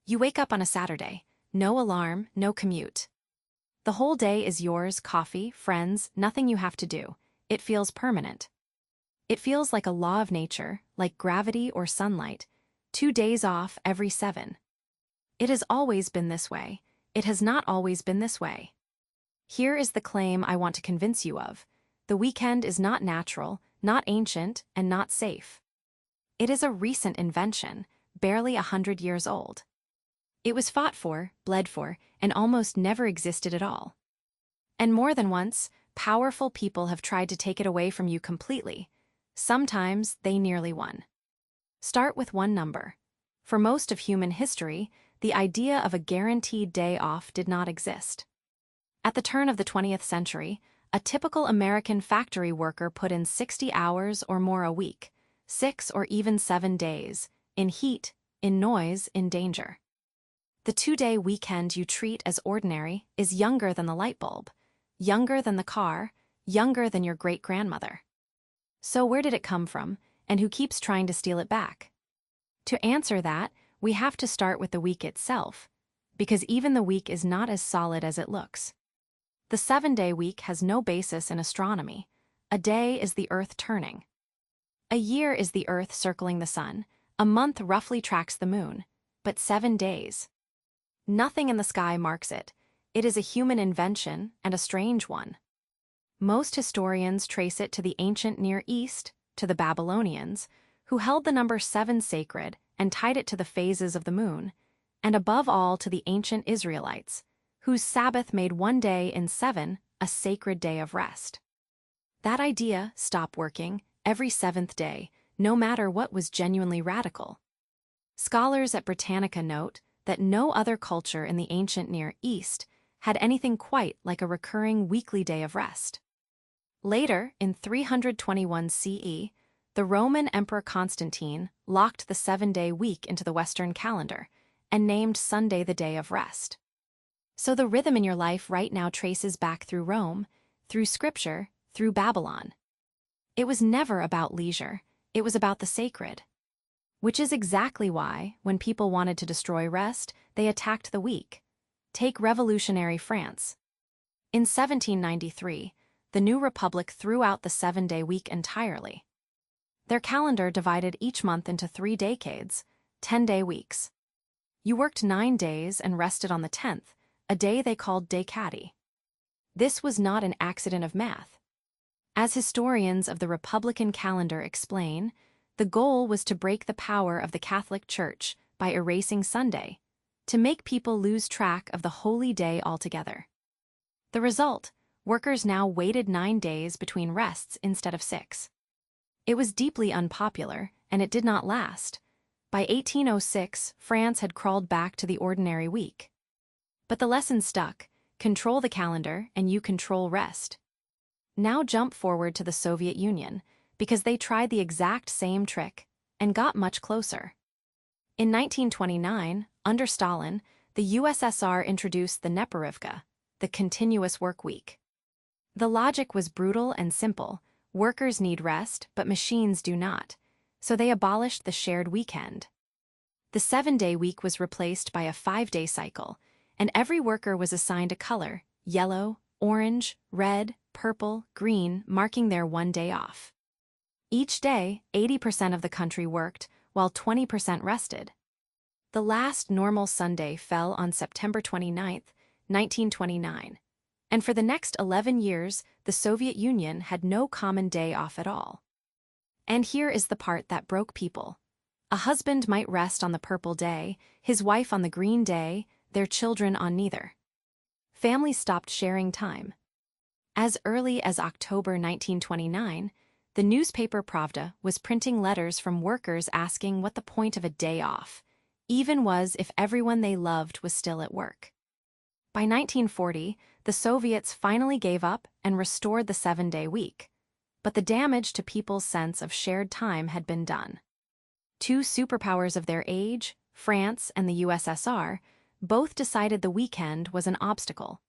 You wake up on a Saturday. No alarm, no commute. The whole day is yours, coffee, friends, nothing you have to do. It feels permanent. It feels like a law of nature, like gravity or sunlight. 2 days off every 7. It has always been this way. It has not always been this way. Here is the claim I want to convince you of. The weekend is not natural, not ancient, and not safe. It is a recent invention, barely 100 years old. It was fought for, bled for, and almost never existed at all. And more than once, powerful people have tried to take it away from you completely. Sometimes they nearly won. Start with one number. For most of human history, the idea of a guaranteed day off did not exist. At the turn of the 20th century, a typical American factory worker put in 60 hours or more a week, 6 or even 7 days, in heat, in noise, in danger. The 2-day weekend you treat as ordinary is younger than the light bulb, younger than the car, younger than your great-grandmother. So where did it come from, and who keeps trying to steal it back? To answer that, we have to start with the week itself, because even the week is not as solid as it looks. The 7-day week has no basis in astronomy. A day is the Earth turning. A year is the Earth circling the sun. A month roughly tracks the moon. But 7 days. Nothing in the sky marks it. It is a human invention, and a strange one. Most historians trace it to the ancient Near East, to the Babylonians, who held the number 7 sacred and tied it to the phases of the moon, and above all to the ancient Israelites, whose Sabbath made 1 day in 7 a sacred day of rest. That idea stopped working every 7th day, no matter what was genuinely radical. Scholars at Britannica note that no other culture in the ancient Near East had anything quite like a recurring weekly day of rest. Later, in 321 CE, the Roman Emperor Constantine locked the 7-day week into the Western calendar and named Sunday the day of rest. So the rhythm in your life right now traces back through Rome, through Scripture, through Babylon. It was never about leisure, it was about the sacred. Which is exactly why, when people wanted to destroy rest, they attacked the week. Take revolutionary France. In 1793, the new republic threw out the 7-day week entirely. Their calendar divided each month into 3 decades, 10-day weeks. You worked 9 days and rested on the 10th, a day they called decadi. This was not an accident of math. As historians of the Republican calendar explain, the goal was to break the power of the Catholic Church by erasing Sunday, to make people lose track of the holy day altogether. The result, workers now waited 9 days between rests instead of 6. It was deeply unpopular, and it did not last. By 1806, France had crawled back to the ordinary week. But the lesson stuck: control the calendar and you control rest. Now jump forward to the Soviet Union, because they tried the exact same trick and got much closer. In 1929, under Stalin, the USSR introduced the Neporivka, the continuous work week. The logic was brutal and simple. Workers need rest, but machines do not, so they abolished the shared weekend. The 7-day week was replaced by a 5-day cycle, and every worker was assigned a color: yellow, orange, red, purple, green, marking their 1 day off. Each day, 80% of the country worked, while 20% rested. The last normal Sunday fell on September 29, 1929, and for the next 11 years, the Soviet Union had no common day off at all. And here is the part that broke people. A husband might rest on the purple day, his wife on the green day, their children on neither. Families stopped sharing time. As early as October 1929, the newspaper Pravda was printing letters from workers asking what the point of a day off even was if everyone they loved was still at work. By 1940, the Soviets finally gave up and restored the 7-day week, but the damage to people's sense of shared time had been done. 2 superpowers of their age, France and the USSR, both decided the weekend was an obstacle,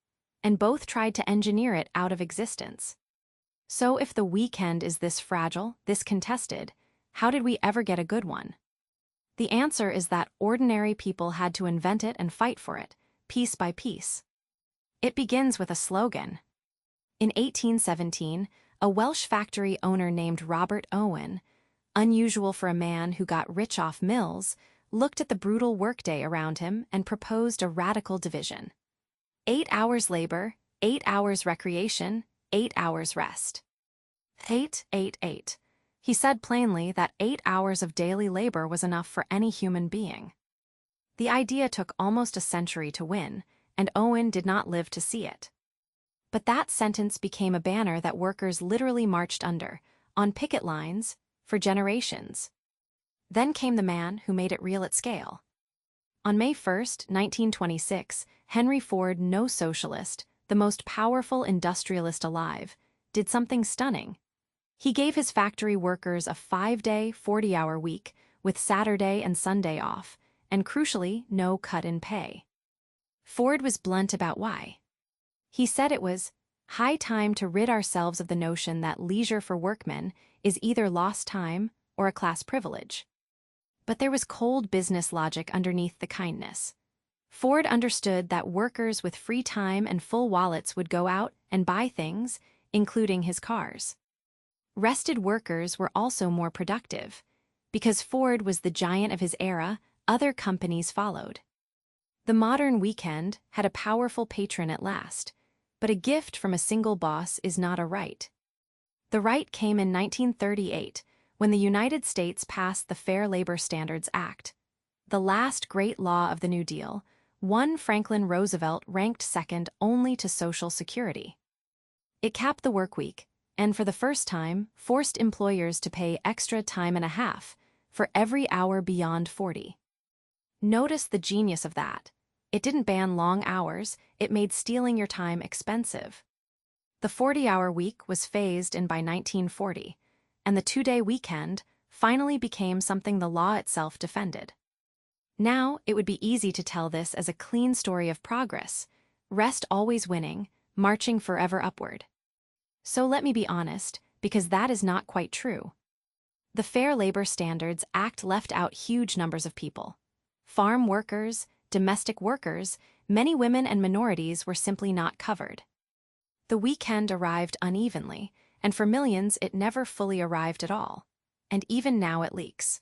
and both tried to engineer it out of existence. So if the weekend is this fragile, this contested, how did we ever get a good one? The answer is that ordinary people had to invent it and fight for it, piece by piece. It begins with a slogan. In 1817, a Welsh factory owner named Robert Owen, unusual for a man who got rich off mills, looked at the brutal workday around him and proposed a radical division. 8 hours labor, 8 hours recreation, 8 hours rest. 8, 8, 8. He said plainly that 8 hours of daily labor was enough for any human being. The idea took almost a century to win, and Owen did not live to see it. But that sentence became a banner that workers literally marched under, on picket lines, for generations. Then came the man who made it real at scale. On May 1, 1926, Henry Ford, no socialist, the most powerful industrialist alive, did something stunning. He gave his factory workers a 5-day, 40-hour week, with Saturday and Sunday off, and crucially, no cut in pay. Ford was blunt about why. He said it was high time to rid ourselves of the notion that leisure for workmen is either lost time or a class privilege. But there was cold business logic underneath the kindness. Ford understood that workers with free time and full wallets would go out and buy things, including his cars. Rested workers were also more productive. Because Ford was the giant of his era, other companies followed. The modern weekend had a powerful patron at last, but a gift from a single boss is not a right. The right came in 1938, when the United States passed the Fair Labor Standards Act, the last great law of the New Deal. One Franklin Roosevelt ranked second only to Social Security. It capped the workweek, and for the first time, forced employers to pay extra time and a half for every hour beyond 40. Notice the genius of that. It didn't ban long hours, it made stealing your time expensive. The 40-hour week was phased in by 1940, and the 2-day weekend finally became something the law itself defended. Now, it would be easy to tell this as a clean story of progress, rest always winning, marching forever upward. So let me be honest, because that is not quite true. The Fair Labor Standards Act left out huge numbers of people. Farm workers, domestic workers, many women and minorities were simply not covered. The weekend arrived unevenly, and for millions it never fully arrived at all. And even now it leaks.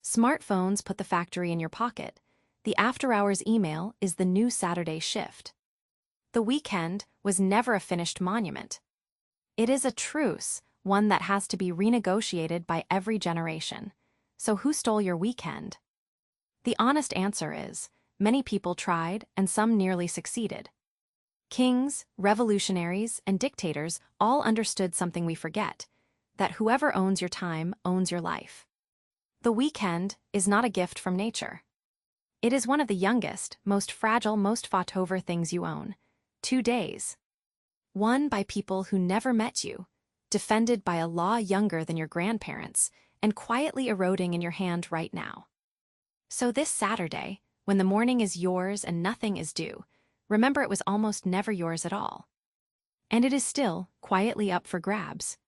Smartphones put the factory in your pocket. The after-hours email is the new Saturday shift. The weekend was never a finished monument. It is a truce, one that has to be renegotiated by every generation. So who stole your weekend? The honest answer is, many people tried and some nearly succeeded. Kings, revolutionaries, and dictators all understood something we forget, that whoever owns your time owns your life. The weekend is not a gift from nature. It is one of the youngest, most fragile, most fought-over things you own. 2 days. Won by people who never met you, defended by a law younger than your grandparents, and quietly eroding in your hand right now. So this Saturday, when the morning is yours and nothing is due, remember it was almost never yours at all. And it is still quietly up for grabs.